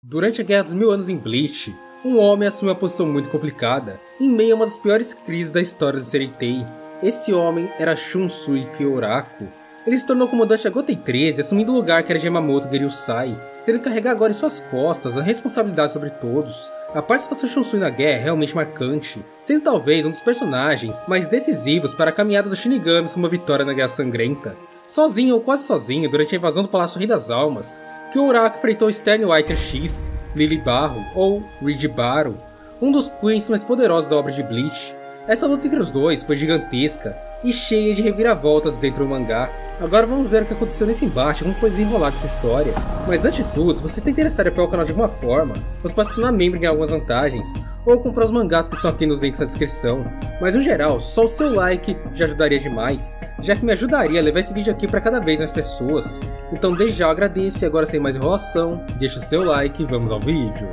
Durante a Guerra dos Mil Anos em Bleach, um homem assume uma posição muito complicada, em meio a uma das piores crises da história do Sereitei. Esse homem era Shunsui Kyoraku. Ele se tornou comandante da Gotei 13, assumindo o lugar que era de Yamamoto Genryusai, tendo que carregar agora em suas costas a responsabilidade sobre todos. A participação de Shunsui na guerra é realmente marcante, sendo talvez um dos personagens mais decisivos para a caminhada dos Shinigamis com uma vitória na Guerra Sangrenta. Sozinho ou quase sozinho durante a invasão do Palácio Rei das Almas, Kyoraku enfrentou Sternwhiter X, Lily Barro ou Reed Barrow, um dos Queens mais poderosos da obra de Bleach. Essa luta entre os dois foi gigantesca e cheia de reviravoltas dentro do mangá. Agora vamos ver o que aconteceu nesse embate e como foi desenrolada essa história. Mas antes de tudo, se você está interessado em apoiar o canal de alguma forma, você pode se tornar membro e ganhar algumas vantagens, ou comprar os mangás que estão aqui nos links na descrição. Mas no geral, só o seu like já ajudaria demais, já que me ajudaria a levar esse vídeo aqui para cada vez mais pessoas. Então desde já eu agradeço e agora sem mais enrolação, deixa o seu like e vamos ao vídeo.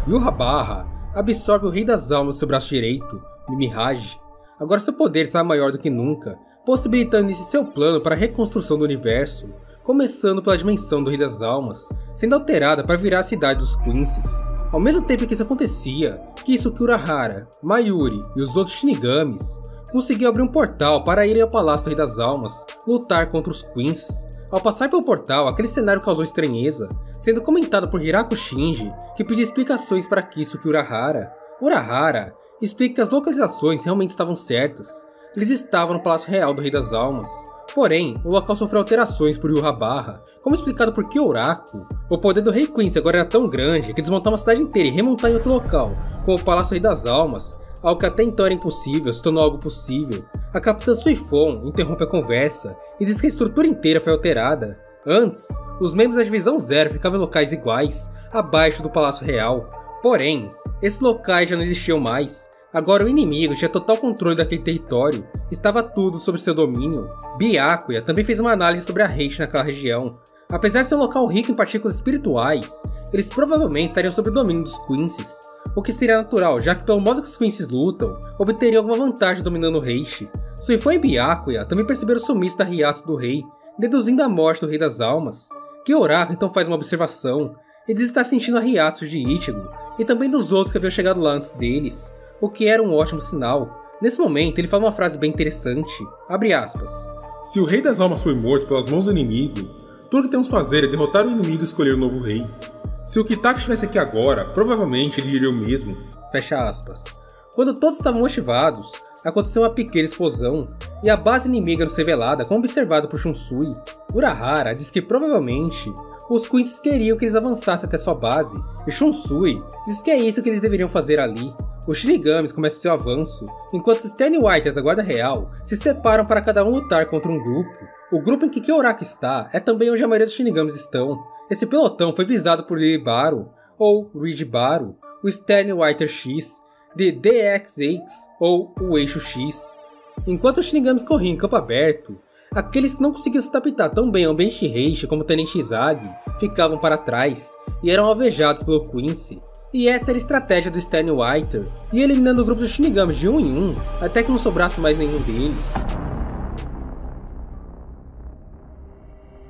Yhwach absorve o Rei das Almas no seu braço direito, Mimihage. Agora seu poder está maior do que nunca, possibilitando inicio seu plano para a reconstrução do universo, começando pela dimensão do Rei das Almas, sendo alterada para virar a cidade dos Quincy's. Ao mesmo tempo que isso acontecia, Kisuke Urahara, Mayuri e os outros Shinigamis conseguiam abrir um portal para irem ao Palácio do Rei das Almas, lutar contra os Quincy's. Ao passar pelo portal, aquele cenário causou estranheza, sendo comentado por Hiraku Shinji, que pediu explicações para Kisuke Urahara. Urahara explica que as localizações realmente estavam certas. Eles estavam no Palácio Real do Rei das Almas. Porém, o local sofreu alterações por Yhwach, como explicado por Kyoraku. O poder do Rei Quincy agora era tão grande que desmontar uma cidade inteira e remontar em outro local, como o Palácio Rei das Almas, algo que até então era impossível, se tornou algo possível. A Capitã Suifon interrompe a conversa e diz que a estrutura inteira foi alterada. Antes, os membros da Divisão Zero ficavam em locais iguais, abaixo do Palácio Real. Porém, esses locais já não existiam mais. Agora o inimigo tinha total controle daquele território, estava tudo sob seu domínio. Byakuya também fez uma análise sobre a Heishi naquela região. Apesar de ser um local rico em partículas espirituais, eles provavelmente estariam sob o domínio dos Quincy's, o que seria natural, já que pelo modo que os Quincy's lutam, obteriam alguma vantagem dominando Heishi. Suifon e Byakuya também perceberam o sumiço da Hyakusa do rei, deduzindo a morte do Rei das Almas. Kyoraku então faz uma observação, e diz estar sentindo a Hyakusa de Ichigo, e também dos outros que haviam chegado lá antes deles, o que era um ótimo sinal. Nesse momento, ele fala uma frase bem interessante, abre aspas. Se o Rei das Almas foi morto pelas mãos do inimigo, tudo que temos que fazer é derrotar o inimigo e escolher um novo rei. Se o Kitaka estivesse aqui agora, provavelmente ele diria o mesmo. Fecha aspas. Quando todos estavam motivados, aconteceu uma pequena explosão, e a base inimiga nos revelada como observado por Shunsui. Urahara diz que provavelmente os Quincy's queriam que eles avançassem até sua base, e Shunsui diz que é isso que eles deveriam fazer ali. Os Shinigamis começam seu avanço, enquanto os Sternwhiters da Guarda Real se separam para cada um lutar contra um grupo. O grupo em que Kyoraku está é também onde a maioria dos Shinigamis estão. Esse pelotão foi visado por Lily Barrow, ou Reed Barrow, o Sternwhiter X, de DX-8 ou o Eixo X. Enquanto os Shinigamis corriam em campo aberto, aqueles que não conseguiam se adaptar tão bem ao ambiente de Heishi como o Tenente Izagi ficavam para trás e eram alvejados pelo Quincy. E essa era a estratégia do Sternwhiter, e eliminando o grupo dos Shinigamis de um em um, até que não sobrasse mais nenhum deles.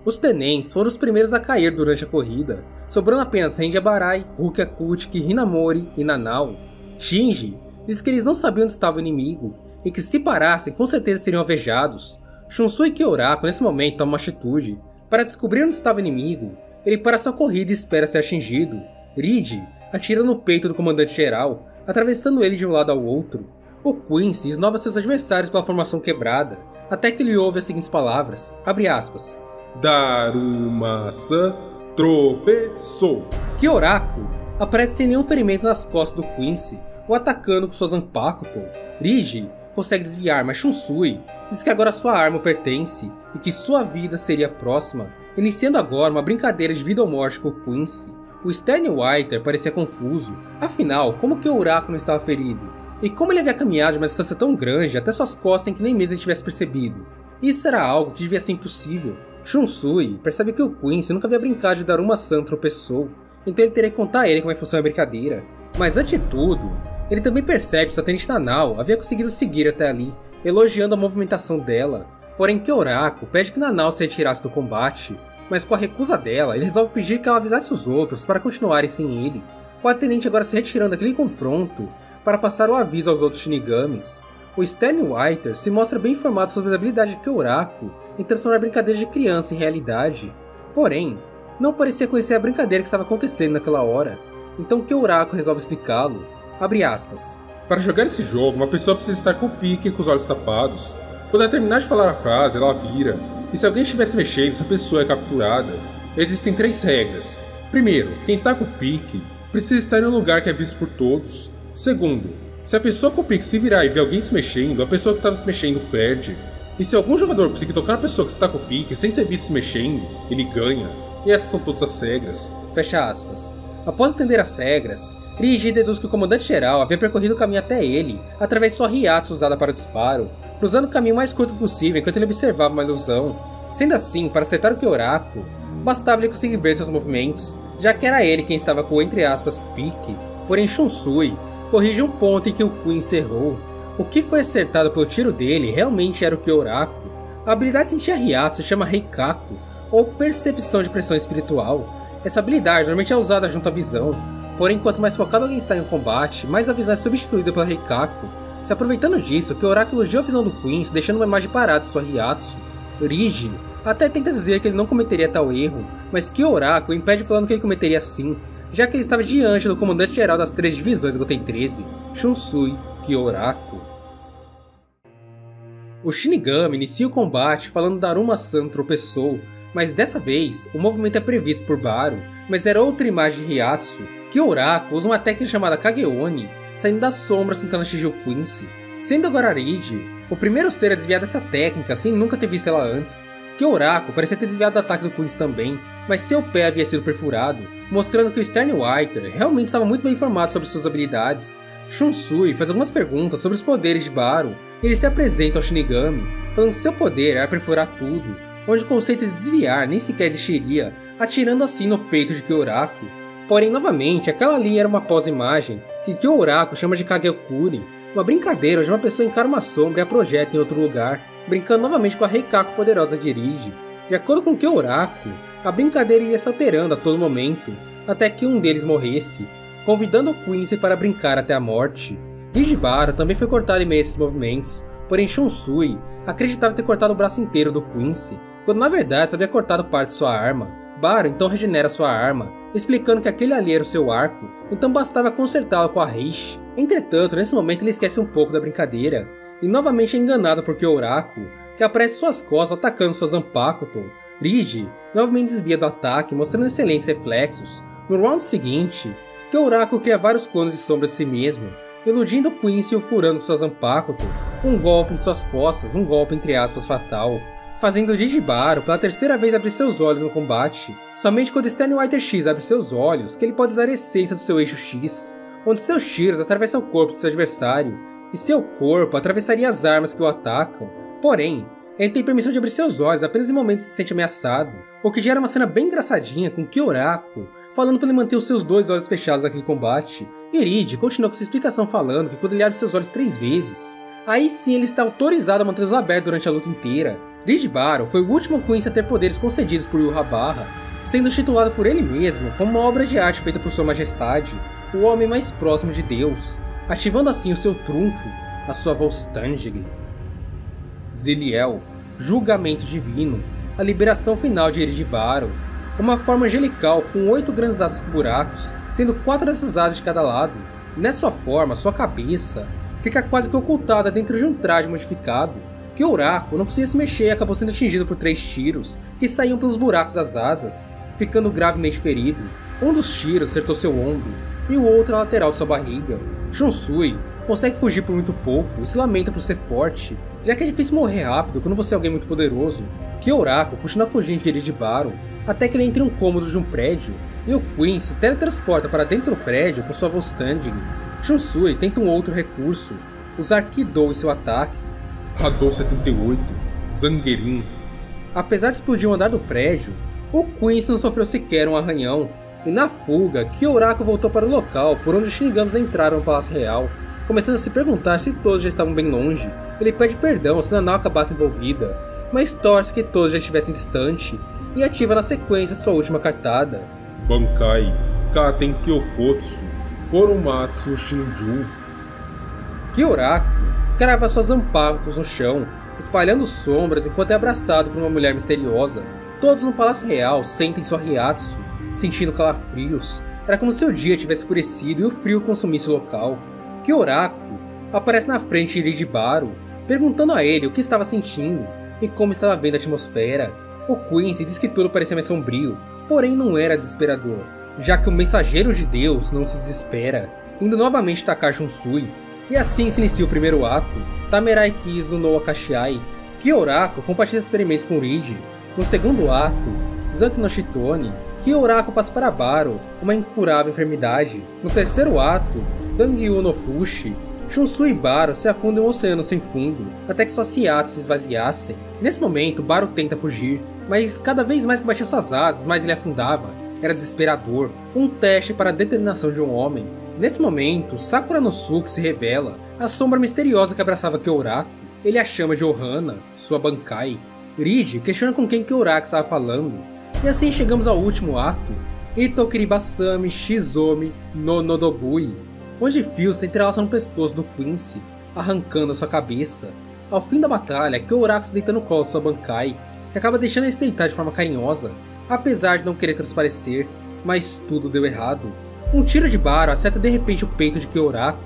Os Tenents foram os primeiros a cair durante a corrida, sobrando apenas Ranjabarai, Rukia Kuchiki, Hinamori e Nanao. Shinji diz que eles não sabiam onde estava o inimigo, e que se parassem com certeza seriam alvejados. Shunsui e Kyoraku nesse momento tomam uma atitude. Para descobrir onde estava o inimigo, ele para sua corrida e espera ser atingido. Reed atira no peito do comandante-geral, atravessando ele de um lado ao outro. O Quincy esnoba seus adversários pela formação quebrada, até que ele ouve as seguintes palavras, abre aspas. Daruma-san tropeçou. Kyoraku aparece sem nenhum ferimento nas costas do Quincy, o atacando com sua Zanpakuto. Reed consegue desviar, mas Shunsui diz que agora sua arma o pertence, e que sua vida seria próxima, iniciando agora uma brincadeira de vida ou morte com o Quincy. O Sternwhiter parecia confuso, afinal, como Kyoraku não estava ferido? E como ele havia caminhado de uma distância tão grande até suas costas sem que nem mesmo ele tivesse percebido? Isso era algo que devia ser impossível. Shunsui percebe que o Quincy nunca havia brincado de Daruma-san tropeçou, então ele teria que contar a ele como é que funciona a brincadeira. Mas antes de tudo, ele também percebe que sua tenente Nanao havia conseguido seguir até ali, elogiando a movimentação dela. Porém Kyoraku pede que Nanao se retirasse do combate, mas com a recusa dela, ele resolve pedir que ela avisasse os outros para continuarem sem ele, com a tenente agora se retirando daquele confronto para passar o aviso aos outros Shinigamis. O Stanley se mostra bem informado sobre as habilidades de Kyoraku em transformar brincadeiras de criança em realidade, porém, não parecia conhecer a brincadeira que estava acontecendo naquela hora, então Kyoraku resolve explicá-lo. Abre aspas. Para jogar esse jogo, uma pessoa precisa estar com o pique e com os olhos tapados. Quando ela terminar de falar a frase, ela vira, e se alguém estiver se mexendo, essa pessoa é capturada. Existem 3 regras. Primeiro, quem está com o pique precisa estar em um lugar que é visto por todos. Segundo, se a pessoa com o pique se virar e ver alguém se mexendo, a pessoa que estava se mexendo perde. E se algum jogador conseguir tocar a pessoa que está com o pique sem ser visto se mexendo, ele ganha. E essas são todas as regras. Fecha aspas. Após entender as regras, Rigi deduz que o comandante-geral havia percorrido o caminho até ele através de sua Ryatsu usada para o disparo, cruzando o caminho mais curto possível enquanto ele observava uma ilusão. Sendo assim, para acertar o Kyoraku, bastava ele conseguir ver seus movimentos, já que era ele quem estava com o entre aspas pique, porém Shunsui corrige um ponto em que o Quincy errou. O que foi acertado pelo tiro dele realmente era o Kyoraku. A habilidade de sentir a Ryatsu se chama Reikaku, ou percepção de pressão espiritual. Essa habilidade normalmente é usada junto à visão, porém quanto mais focado alguém está em um combate, mais a visão é substituída pela Reikaku. Se aproveitando disso, Kyoraku elogiou a visão do Quincy, deixando uma imagem parada de sua Ryatsu. Rigi até tenta dizer que ele não cometeria tal erro, mas Kyoraku impede falando que ele cometeria sim, já que ele estava diante do comandante-geral das 3 divisões Goten 13, Shunsui Kyoraku. O Shinigami inicia o combate falando que Daruma-san tropeçou, mas dessa vez o movimento é previsto por Baru, mas era outra imagem de Ryatsu. Kyoraku usa uma técnica chamada Kageoni, saindo das sombras tentando atingir o Quincy. Sendo agora Rigi o primeiro ser a desviar dessa técnica sem nunca ter visto ela antes. Kyoraku parecia ter desviado do ataque do Quincy também, mas seu pé havia sido perfurado, mostrando que o Sternwhiter realmente estava muito bem informado sobre suas habilidades. Shunsui faz algumas perguntas sobre os poderes de Baru, e ele se apresenta ao Shinigami, falando que seu poder era perfurar tudo, onde o conceito de desviar nem sequer existiria, atirando assim no peito de Kyoraku. Porém, novamente, aquela ali era uma pós-imagem que Kyoraku chama de Kagekuri, uma brincadeira onde uma pessoa encara uma sombra e a projeta em outro lugar, brincando novamente com a Reikaku poderosa de Rigi. De acordo com Kyoraku, a brincadeira iria se alterando a todo momento, até que um deles morresse, convidando o Quincy para brincar até a morte. Rigibara também foi cortado em meio a esses movimentos, porém Shunsui acreditava ter cortado o braço inteiro do Quincy, quando na verdade só havia cortado parte de sua arma. Baru então regenera sua arma, explicando que aquele ali era o seu arco, então bastava consertá-lo com a Reishi. Entretanto, nesse momento ele esquece um pouco da brincadeira, e novamente é enganado por Kyoraku, que aparece suas costas atacando sua Zanpakuto. Rigi novamente desvia do ataque, mostrando excelentes reflexos. No round seguinte, Kyoraku cria vários clones de sombra de si mesmo, iludindo o Quincy e o furando com sua Zanpakuto, um golpe em suas costas, um golpe entre aspas fatal, fazendo Rigibaru pela terceira vez abrir seus olhos no combate. Somente quando Sternwhiter X abre seus olhos, que ele pode usar a essência do seu eixo X, onde seus tiros atravessam o corpo de seu adversário, e seu corpo atravessaria as armas que o atacam. Porém, ele tem permissão de abrir seus olhos apenas em momentos que se sente ameaçado, o que gera uma cena bem engraçadinha com Kyoraku falando para ele manter os seus 2 olhos fechados naquele combate. Rigi continua com sua explicação falando que quando ele abre seus olhos 3 vezes, aí sim ele está autorizado a mantê-los abertos durante a luta inteira. Rigibaru foi o último Quincy a ter poderes concedidos por Yūhabara, sendo titulado por ele mesmo como uma obra de arte feita por sua majestade, o homem mais próximo de Deus, ativando assim o seu trunfo, a sua Volstagg. Zeliel, julgamento divino, a liberação final de Rigibaru, uma forma angelical com 8 grandes asas com buracos, sendo 4 dessas asas de cada lado. Nessa forma, sua cabeça fica quase que ocultada dentro de um traje modificado. Kyoraku não conseguia se mexer e acabou sendo atingido por 3 tiros que saíam pelos buracos das asas, ficando gravemente ferido. Um dos tiros acertou seu ombro e o outro na lateral de sua barriga. Shunsui consegue fugir por muito pouco e se lamenta por ser forte, já que é difícil morrer rápido quando você é alguém muito poderoso. Kyoraku continua fugindo de Rigibaru até que ele entra em um cômodo de um prédio e o Quincy se teletransporta para dentro do prédio com sua Volstagg. Shunsui tenta um outro recurso, usar Kido em seu ataque. Hadou 78, Zangerin. Apesar de explodir o andar do prédio, o Quincy não sofreu sequer um arranhão, e na fuga, Kyoraku voltou para o local por onde os Shinigamis entraram no Palácio Real, começando a se perguntar se todos já estavam bem longe. Ele pede perdão se Nanao acabasse envolvida, mas torce que todos já estivessem distante, e ativa na sequência sua última cartada. Bankai, Katen Kyokotsu, Koromatsu Shinju. Kyoraku crava suas Zanpakutos no chão, espalhando sombras enquanto é abraçado por uma mulher misteriosa. Todos no Palácio Real sentem sua Ryatsu, sentindo calafrios. Era como se o dia tivesse escurecido e o frio consumisse o local. Kyoraku aparece na frente de Iridibaru, perguntando a ele o que estava sentindo e como estava vendo a atmosfera. O Quincy diz que tudo parecia mais sombrio, porém não era desesperador, já que o mensageiro de Deus não se desespera, indo novamente atacar Shunsui. E assim se inicia o primeiro ato, Tamerai Kizu no Akashiai. Kyoraku compartilha seus ferimentos com Ridi. No segundo ato, Zanki no Shitone, Kyoraku passa para Baru, uma incurável enfermidade. No terceiro ato, Dangyu no Fushi, Shunsui e Baru se afundam em um oceano sem fundo, até que suas Ryatsu se esvaziassem. Nesse momento, Baru tenta fugir, mas cada vez mais que batia suas asas, mais ele afundava. Era desesperador, um teste para a determinação de um homem. Nesse momento, Sakura no Suki se revela, a sombra misteriosa que abraçava Kyoraku. Ele a chama de Ohana, sua Bankai. Ridi questiona com quem Kyoraku estava falando. E assim chegamos ao último ato, Itokiribasami Shizomi no Nodobui, onde fios se entrelaçam no pescoço do Quincy, arrancando a sua cabeça. Ao fim da batalha, Kyoraku se deita no colo de sua Bankai, que acaba deixando ele se deitar de forma carinhosa, apesar de não querer transparecer, mas tudo deu errado. Um tiro de Baru acerta de repente o peito de Kyoraku.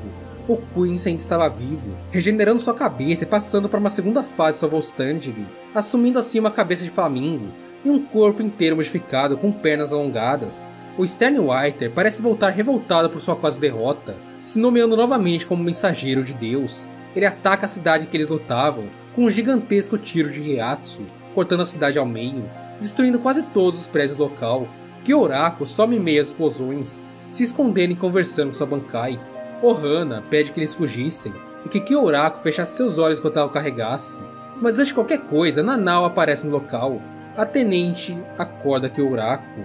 O Quincy ainda estava vivo, regenerando sua cabeça e passando para uma segunda fase de sua Volstaging, assumindo assim uma cabeça de flamingo e um corpo inteiro modificado com pernas alongadas. O Sternwhiter parece voltar revoltado por sua quase derrota, se nomeando novamente como mensageiro de Deus. Ele ataca a cidade em que eles lutavam com um gigantesco tiro de Ryatsu, cortando a cidade ao meio, destruindo quase todos os prédios do local. Kyoraku some em meio às explosões, se escondendo e conversando com sua Bankai. Ohana pede que eles fugissem e que Kyoraku fechasse seus olhos enquanto ela o carregasse. Mas antes de qualquer coisa, Nanao aparece no local. A tenente acorda Kyoraku.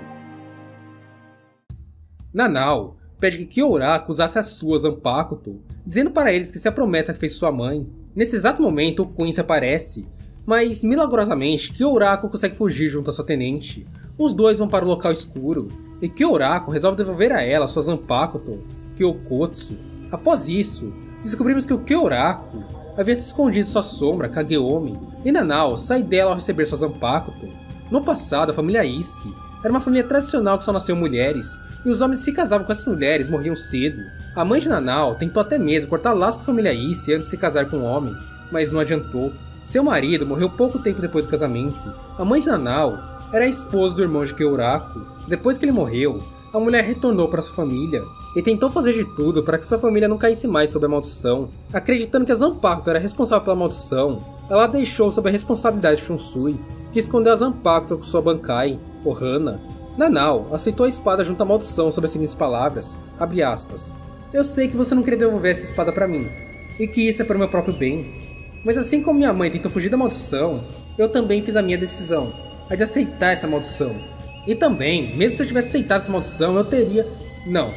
Nanao pede que Kyoraku usasse as suas Zanpakuto, dizendo para eles que se a promessa que fez sua mãe. Nesse exato momento, o Quincy aparece, mas milagrosamente Kyoraku consegue fugir junto à sua tenente. Os dois vão para o local escuro, e Kyoraku resolve devolver a ela sua Zanpakuto, Kyokotsu. Após isso, descobrimos que o Kyoraku havia se escondido em sua sombra, Kageomi, e Nanao sai dela ao receber sua Zanpakuto. No passado, a família Issei era uma família tradicional que só nasceu mulheres, e os homens se casavam com essas mulheres e morriam cedo. A mãe de Nanao tentou até mesmo cortar laço com a família Issei antes de se casar com um homem, mas não adiantou. Seu marido morreu pouco tempo depois do casamento. A mãe de Nanao era a esposa do irmão de Kyoraku. Depois que ele morreu, a mulher retornou para sua família e tentou fazer de tudo para que sua família não caísse mais sob a maldição. Acreditando que a Zanpakuto era responsável pela maldição, ela a deixou sob a responsabilidade de Shunsui, que escondeu a Zanpakuto com sua Bankai, Ohana. Nanao aceitou a espada junto à maldição sob as seguintes palavras, abre aspas, eu sei que você não queria devolver essa espada para mim, e que isso é para o meu próprio bem. Mas assim como minha mãe tentou fugir da maldição, eu também fiz a minha decisão, a de aceitar essa maldição. E também, mesmo se eu tivesse aceitado essa maldição, eu teria... Não.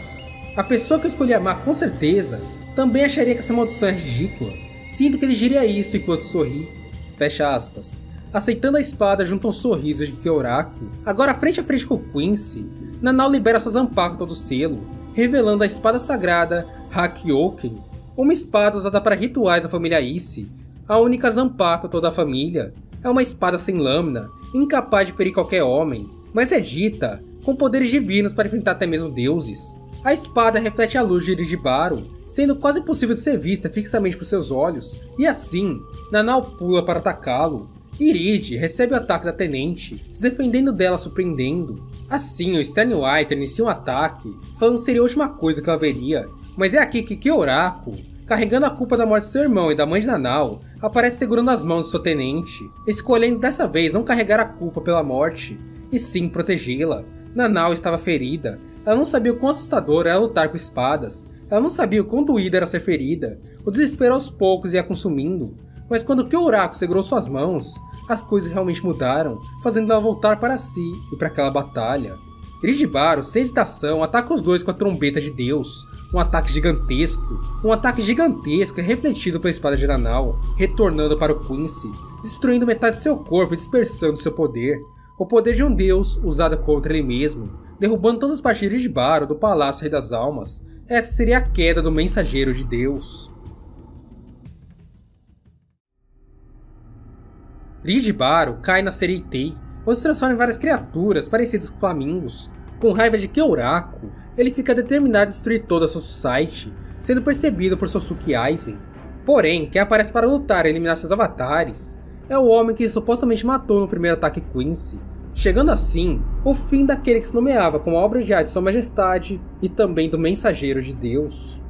A pessoa que eu escolhi amar com certeza também acharia que essa maldição é ridícula. Sinto que ele diria isso enquanto sorri. Fecha aspas. Aceitando a espada junto a um sorriso de Kyoraku, agora frente a frente com o Quincy, Nanao libera sua Zanpakuto do selo, revelando a espada sagrada Hakyoken, uma espada usada para rituais da família Issei, a única Zanpakuto da família. É uma espada sem lâmina, incapaz de ferir qualquer homem, mas é dita com poderes divinos para enfrentar até mesmo deuses. A espada reflete a luz de Iridibaru, sendo quase impossível de ser vista fixamente por seus olhos, e assim, Nanao pula para atacá-lo. Iridi recebe o ataque da tenente, se defendendo dela surpreendendo. Assim, o Sternwhiter inicia um ataque, falando que seria a última coisa que ela veria, mas é aqui que Kyoraku, carregando a culpa da morte de seu irmão e da mãe de Nanao, aparece segurando as mãos de sua tenente, escolhendo dessa vez não carregar a culpa pela morte, e sim protegê-la. Nanao estava ferida, ela não sabia o quão assustador era lutar com espadas, ela não sabia o quão doída era ser ferida, o desespero aos poucos ia consumindo, mas quando Kyoraku segurou suas mãos, as coisas realmente mudaram, fazendo ela voltar para si e para aquela batalha. Iridibaru, sem hesitação, ataca os dois com a trombeta de Deus, um ataque gigantesco é refletido pela espada de Nanao, retornando para o Quincy, destruindo metade de seu corpo e dispersando seu poder. o poder de um deus usado contra ele mesmo, derrubando todas as partilhas de Baro do Palácio Rei das Almas. Essa seria a queda do Mensageiro de Deus. Ri de Baro cai na Sereitei, onde se transforma em várias criaturas parecidas com flamingos. Com raiva de Kyoraku, ele fica determinado a destruir toda a sua society, sendo percebido por Sosuke Aizen. Porém, quem aparece para lutar e eliminar seus avatares é o homem que supostamente matou no primeiro ataque Quincy, chegando assim o fim daquele que se nomeava como a obra de arte de Sua Majestade e também do Mensageiro de Deus.